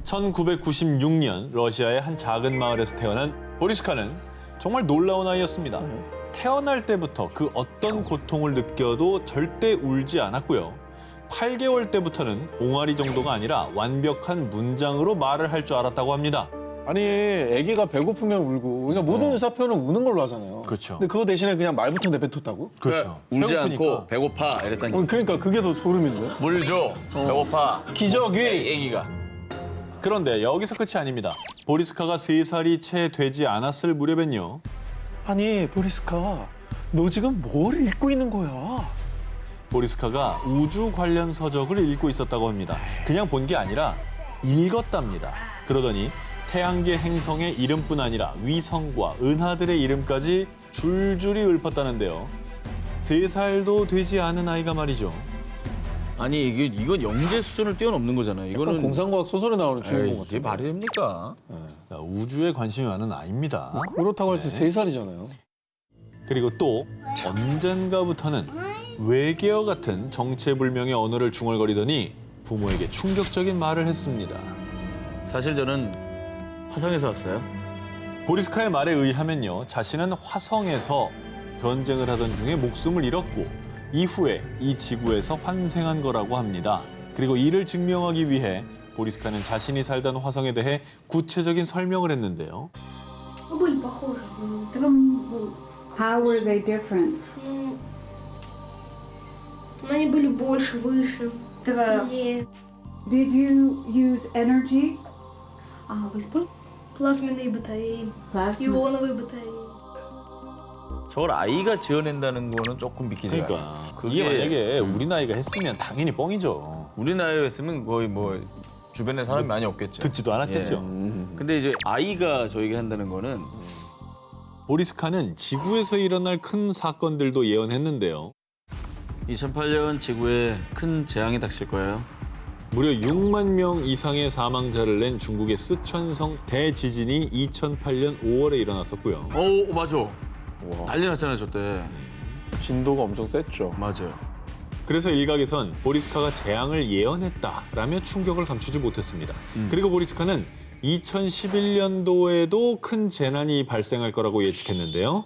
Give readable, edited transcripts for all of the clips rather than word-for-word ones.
1996년 러시아의 한 작은 마을에서 태어난 보리스카는 정말 놀라운 아이였습니다. 태어날 때부터 그 어떤 고통을 느껴도 절대 울지 않았고요. 8개월 때부터는 옹알이 정도가 아니라 완벽한 문장으로 말을 할 줄 알았다고 합니다. 아니 아기가 배고프면 울고 그러니까 모든 의사표현은 우는 걸로 하잖아요. 그렇죠. 근데 그거 대신에 그냥 말부터 내뱉었다고? 그렇죠. 울지 배고프니까. 않고 배고파 이랬다니. 그러니까 그게 더 소름인데. 물 줘. 배고파. 기적이. 애기가. 그런데 여기서 끝이 아닙니다. 보리스카가 3살이 채 되지 않았을 무렵엔요. 아니 보리스카 너 지금 뭘 읽고 있는 거야? 보리스카가 우주 관련 서적을 읽고 있었다고 합니다. 그냥 본 게 아니라 읽었답니다. 그러더니 태양계 행성의 이름뿐 아니라 위성과 은하들의 이름까지 줄줄이 읊었다는데요. 3살도 되지 않은 아이가 말이죠. 아니 이건 영재 수준을 뛰어넘는 거잖아요. 이거는 이거는 공상과학 소설에 나오는 주인공 같아. 이게 말이 됩니까? 우주에 관심이 많은 아이입니다. 그렇다고 해서 3살이잖아요. 그리고 또 언젠가부터는 외계어 같은 정체불명의 언어를 중얼거리더니 부모에게 충격적인 말을 했습니다. 사실 저는 화성에서 왔어요. 보리스카의 말에 의하면요, 자신은 화성에서 전쟁을 하던 중에 목숨을 잃었고 이후에 이 지구에서 환생한 거라고 합니다. 그리고 이를 증명하기 위해 보리스카는 자신이 살던 화성에 대해 구체적인 설명을 했는데요. Ну, были похожи. How were they different? Ну, они были больше, выше, Да. сильнее. Did you use energy? Вы спали? Плазменные батареи, Plasma. ионовые батареи. 저걸 아이가 지어낸다는 거는 조금 믿기지가 않아요. 그러니까 이게 만약에 우리 나이가 했으면 당연히 뻥이죠. 우리 나이였으면 거의 뭐 주변에 사람이 많이 없겠죠. 듣지도 않았겠죠. 근데 이제 아이가 저에게 한다는 거는 보리스카는 지구에서 일어날 큰 사건들도 예언했는데요. 2008년 지구에 큰 재앙이 닥칠 거예요. 무려 6만 명 이상의 사망자를 낸 중국의 쓰촨성 대지진이 2008년 5월에 일어났었고요. 오 맞아. 난리 났잖아요 저 때. 진도가 엄청 셌죠. 맞아요. 그래서 일각에선 보리스카가 재앙을 예언했다라며 충격을 감추지 못했습니다. 그리고 보리스카는 2011년도에도 큰 재난이 발생할 거라고 예측했는데요.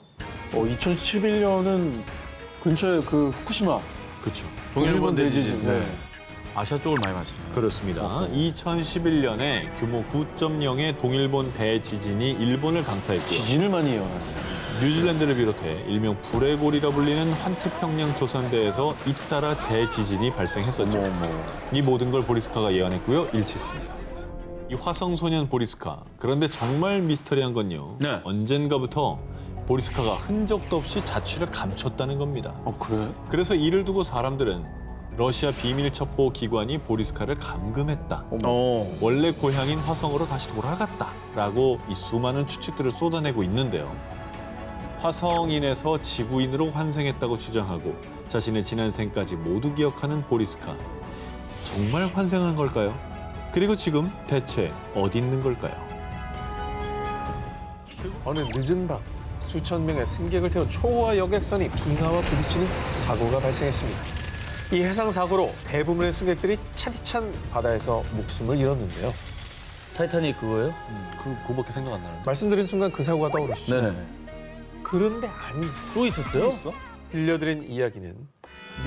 2011년은 근처에 그 후쿠시마 그렇죠. 동일본 대지진. 네. 아시아 쪽을 많이 맞잖아요. 그렇습니다. 2011년에 규모 9.0의 동일본 대지진이 일본을 강타했고요. 지진을 많이 해요. 뉴질랜드를 비롯해 일명 불의골이라 불리는 환태평양 조선대에서 잇따라 대지진이 발생했었죠. 이 모든 걸 보리스카가 예언했고요. 일치했습니다. 이 화성소년 보리스카. 그런데 정말 미스터리한 건요. 네. 언젠가부터 보리스카가 흔적도 없이 자취를 감췄다는 겁니다. 그래? 그래서 이를 두고 사람들은 러시아 비밀 첩보 기관이 보리스카를 감금했다. 원래 고향인 화성으로 다시 돌아갔다라고 이 수많은 추측들을 쏟아내고 있는데요. 화성인에서 지구인으로 환생했다고 주장하고 자신의 지난 생까지 모두 기억하는 보리스카. 정말 환생한 걸까요? 그리고 지금 대체 어디 있는 걸까요? 어느 늦은 밤 수천 명의 승객을 태운 초호화 여객선이 빙하와 부딪히는 사고가 발생했습니다. 이 해상 사고로 대부분의 승객들이 차디찬 바다에서 목숨을 잃었는데요. 타이타닉 그거예요? 그거밖에 생각 안 나는데. 말씀드린 순간 그 사고가 떠오르시죠? 네네. 그런데 아니 또 있었어요? 들려드린 이야기는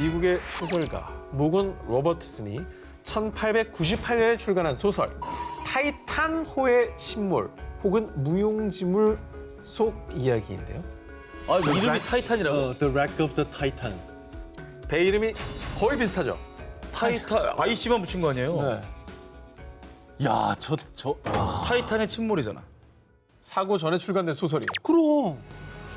미국의 소설가 모건 로버트슨이 1898년에 출간한 소설 타이탄호의 침몰 혹은 무용지물 속 이야기인데요. 아 이름이 타이탄이라고? The Wreck of the Titan. 배 이름이 거의 비슷하죠? 타이탄 IC만 붙인 거 아니에요? 네. 야, 타이탄의 침몰이잖아. 사고 전에 출간된 소설이에요. 그럼.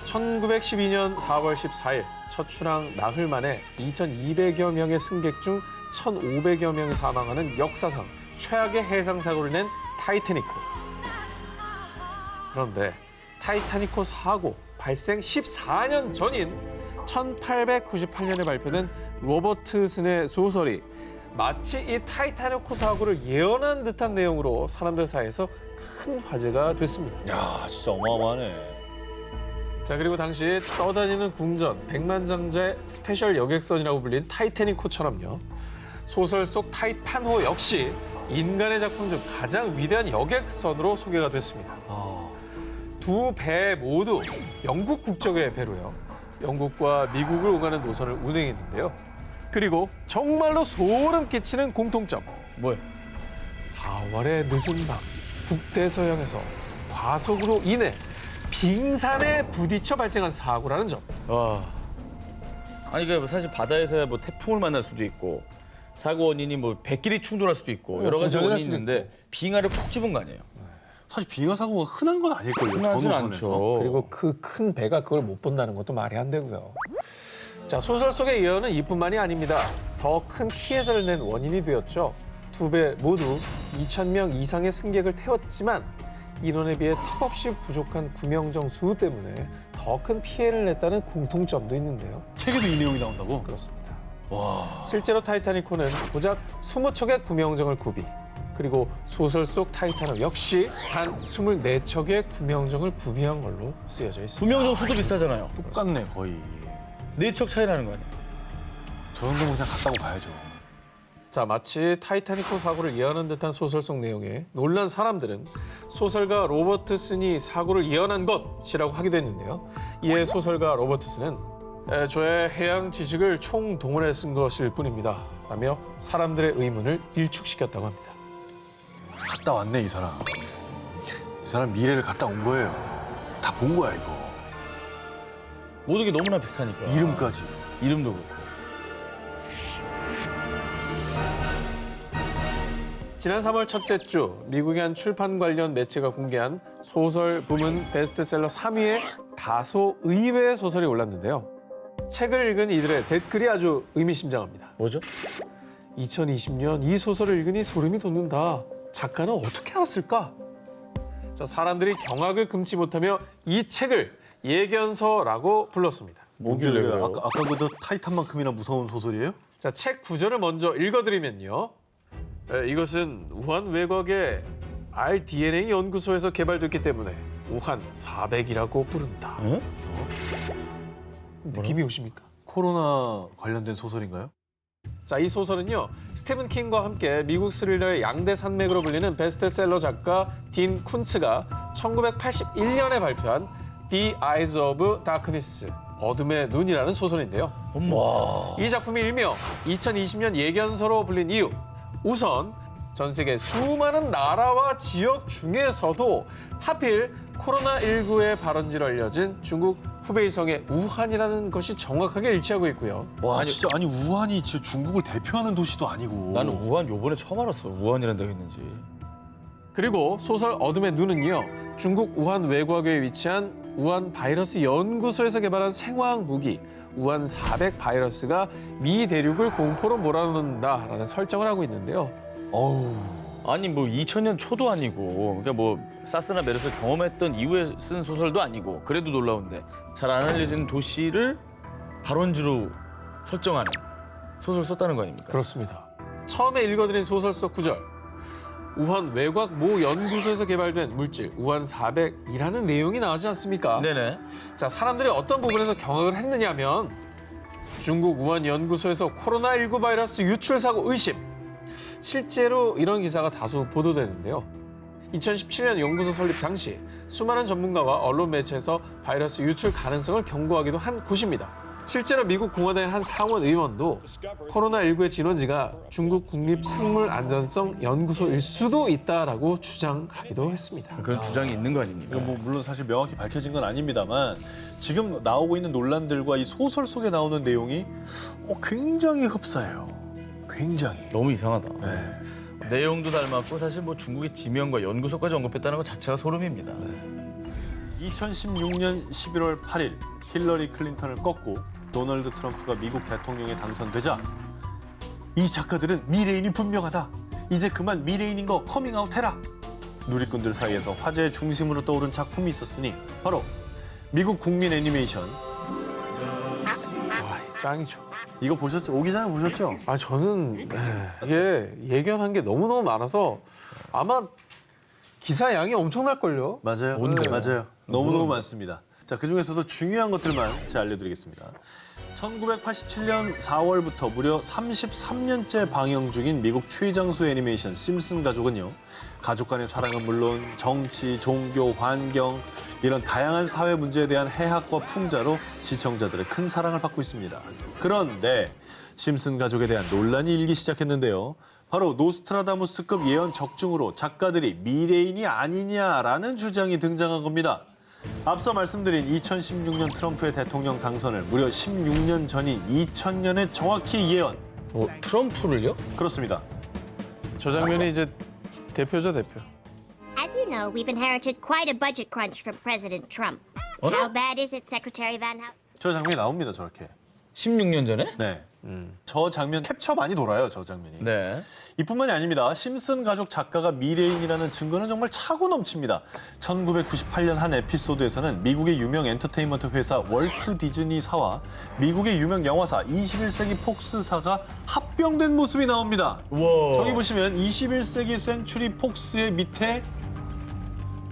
1912년 4월 14일 첫 출항 나흘 만에 2,200여 명의 승객 중 1,500여 명이 사망하는 역사상 최악의 해상 사고를 낸 타이타닉호. 그런데 타이타닉호 사고 발생 14년 전인 1898년에 발표된 로버트슨의 소설이 마치 이 타이타닉호 사고를 예언한 듯한 내용으로 사람들 사이에서 큰 화제가 됐습니다. 야, 진짜 어마어마하네. 자, 그리고 당시 떠다니는 궁전, 백만장자의 스페셜 여객선이라고 불린 타이타닉호처럼요. 소설 속 타이탄호 역시 인간의 작품 중 가장 위대한 여객선으로 소개가 됐습니다. 두 배 모두 영국 국적의 배로요. 영국과 미국을 오가는 노선을 운행했는데요. 그리고 정말로 소름 끼치는 공통점. 뭐야? 4월의 늦은 밤 북대서양에서 과속으로 인해 빙산에 부딪혀 발생한 사고라는 점. 와. 아니 그러니까 사실 바다에서야 뭐 태풍을 만날 수도 있고 사고 원인이 뭐 배끼리 충돌할 수도 있고 여러 가지 고장이 날 원인이 수도 있는데 빙하를 푹 집은 거 아니에요? 사실 빙하 사고가 흔한 건 아닐걸요. 흔하진 전후선에서. 않죠. 그리고 그 큰 배가 그걸 못 본다는 것도 말이 안 되고요. 자, 소설 속의 예언은 이뿐만이 아닙니다. 더 큰 피해자를 낸 원인이 되었죠. 두 배 모두 2,000명 이상의 승객을 태웠지만 인원에 비해 턱없이 부족한 구명정 수 때문에 더 큰 피해를 냈다는 공통점도 있는데요. 책에도 이 내용이 나온다고? 그렇습니다. 와. 실제로 타이타닉호는 고작 20척의 구명정을 구비, 그리고 소설 속 타이타닉 역시 단 24척의 구명정을 구비한 걸로 쓰여져 있습니다. 구명정 수도 비슷하잖아요. 똑같네 거의. 4척 차이 나는 거 아니에요? 저 정도면 그냥 같다고 봐야죠. 자, 마치 타이타닉호 사고를 예언한 듯한 소설 속 내용에 놀란 사람들은 소설가 로버트슨이 사고를 예언한 것이라고 하기도 했는데요. 이에 소설가 로버트슨은 저의 해양 지식을 총동원해 쓴 것일 뿐입니다 라며 사람들의 의문을 일축시켰다고 합니다. 갔다 왔네 이 사람. 이 사람 미래를 갔다 온 거예요. 다 본 거야 이거. 모든 게 너무나 비슷하니까. 이름까지. 이름도 그렇고. 지난 3월 첫째 주 미국의 한 출판 관련 매체가 공개한 소설 부문 베스트셀러 3위에 다소 의외의 소설이 올랐는데요. 책을 읽은 이들의 댓글이 아주 의미심장합니다. 뭐죠? 2020년 이 소설을 읽으니 소름이 돋는다. 작가는 어떻게 알았을까? 자, 사람들이 경악을 금치 못하며 이 책을 예견서라고 불렀습니다. 뭐길래 그래요? 아까 그 타이탄만큼이나 무서운 소설이에요? 자, 책 구절을 먼저 읽어드리면요. 이것은 우한 외곽의 rDNA 연구소에서 개발됐기 때문에 우한 400이라고 부른다. 응? 느낌이 오십니까? 코로나 관련된 소설인가요? 자, 이 소설은요. 스티븐 킹과 함께 미국 스릴러의 양대 산맥으로 불리는 베스트셀러 작가 딘 쿤츠가 1981년에 발표한 The Eyes of Darkness, 어둠의 눈이라는 소설인데요. 와. 이 작품이 일명 2020년 예견서로 불린 이유. 우선 전 세계 수많은 나라와 지역 중에서도 하필 코로나19의 발원지로 알려진 중국 후베이성의 우한이라는 것이 정확하게 일치하고 있고요. 와 진짜 아니 우한이 진짜 중국을 대표하는 도시도 아니고. 나는 우한 요번에 처음 알았어. 우한이라는 데가 있는지. 그리고 소설 어둠의 눈은요. 중국 우한 외곽에 위치한 우한 바이러스 연구소에서 개발한 생화학 무기 우한 400 바이러스가 미 대륙을 공포로 몰아넣는다라는 설정을 하고 있는데요. 어우. 아니 뭐 2000년 초도 아니고 그러니까 뭐 사스나 메르스 경험했던 이후에 쓴 소설도 아니고 그래도 놀라운데 잘 안 알려진 도시를 발원지로 설정하는 소설을 썼다는 거 아닙니까? 그렇습니다. 처음에 읽어드린 소설 속 구절. 우한 외곽 모 연구소에서 개발된 물질 우한 400이라는 내용이 나오지 않습니까? 네네. 자, 사람들이 어떤 부분에서 경악을 했느냐면 중국 우한 연구소에서 코로나19 바이러스 유출 사고 의심. 실제로 이런 기사가 다수 보도되는데요. 2017년 연구소 설립 당시 수많은 전문가와 언론 매체에서 바이러스 유출 가능성을 경고하기도 한 곳입니다. 실제로 미국 공화당의 한 상원 의원도 코로나19의 진원지가 중국 국립생물안전성 연구소일 수도 있다라고 주장하기도 했습니다. 그런 주장이 있는 거 아닙니까? 이건 뭐 물론 사실 명확히 밝혀진 건 아닙니다만 지금 나오고 있는 논란들과 이 소설 속에 나오는 내용이 굉장히 흡사해요. 굉장히. 너무 이상하다. 네. 내용도 닮았고 사실 뭐 중국의 지명과 연구소까지 언급했다는 것 자체가 소름입니다. 2016년 11월 8일 힐러리 클린턴을 꺾고 도널드 트럼프가 미국 대통령에 당선되자 이 작가들은 미래인이 분명하다. 이제 그만 미래인인 거 커밍아웃 해라. 누리꾼들 사이에서 화제의 중심으로 떠오른 작품이 있었으니 바로 미국 국민 애니메이션. 와, 짱이죠. 이거 보셨죠? 오기 전에 보셨죠? 아, 저는 이게 예견한 게 너무너무 많아서 아마 기사 양이 엄청날걸요? 맞아요. 뭔데요? 맞아요. 너무너무 많습니다. 자, 그중에서도 중요한 것들만 제가 알려드리겠습니다. 1987년 4월부터 무려 33년째 방영 중인 미국 최장수 애니메이션 심슨 가족은요. 가족 간의 사랑은 물론 정치, 종교, 환경 이런 다양한 사회 문제에 대한 해학과 풍자로 시청자들의 큰 사랑을 받고 있습니다. 그런데 심슨 가족에 대한 논란이 일기 시작했는데요. 바로 노스트라다무스급 예언 적중으로 작가들이 미래인이 아니냐라는 주장이 등장한 겁니다. 앞서 말씀드린 2016년 트럼프의 대통령 당선을 무려 16년 전인 2000년에 정확히 예언. 트럼프를요? 그렇습니다. 저 장면이 이제 대표죠, 대표. As you know, we've inherited quite a budget crunch from President Trump. How bad is it, Secretary Van Houten? 저 장면이 나옵니다, 저렇게. 16년 전에? 네. 저 장면 캡처 많이 돌아요, 저 장면이. 네. 이뿐만이 아닙니다. 심슨 가족 작가가 미래인이라는 증거는 정말 차고 넘칩니다. 1998년 한 에피소드에서는 미국의 유명 엔터테인먼트 회사 월트 디즈니사와 미국의 유명 영화사 21세기 폭스사가 합병된 모습이 나옵니다. 우와. 저기 보시면 21세기 센츄리 폭스의 밑에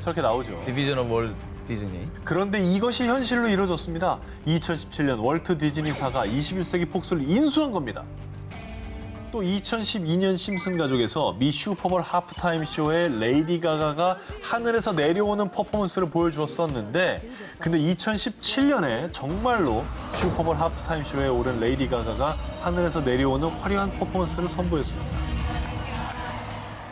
저렇게 나오죠. 디비전 오브 월드 디즈니. 그런데 이것이 현실로 이루어졌습니다. 2017년 월트 디즈니사가 21세기 폭스를 인수한 겁니다. 또 2012년 심슨 가족에서 미 슈퍼볼 하프타임 쇼에 레이디 가가가 하늘에서 내려오는 퍼포먼스를 보여주었었는데 근데 2017년에 정말로 슈퍼볼 하프타임 쇼에 오른 레이디 가가가 하늘에서 내려오는 화려한 퍼포먼스를 선보였습니다.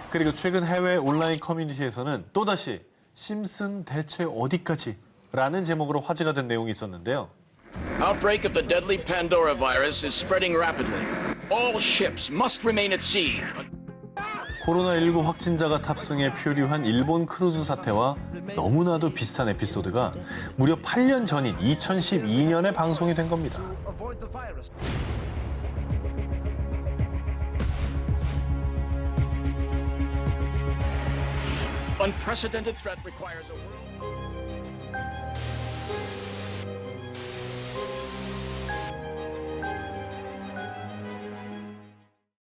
그리고 최근 해외 온라인 커뮤니티에서는 또다시 심슨 대체 어디까지? 라는 제목으로 화제가 된 내용이 있었는데요. Outbreak of the deadly Pandora virus is spreading rapidly. All ships must remain at sea. 코로나19 확진자가 탑승해 표류한 일본 크루즈 사태와 너무나도 비슷한 에피소드가 무려 8년 전인 2012년에 방송이 된 겁니다. Unprecedented threat requires a world.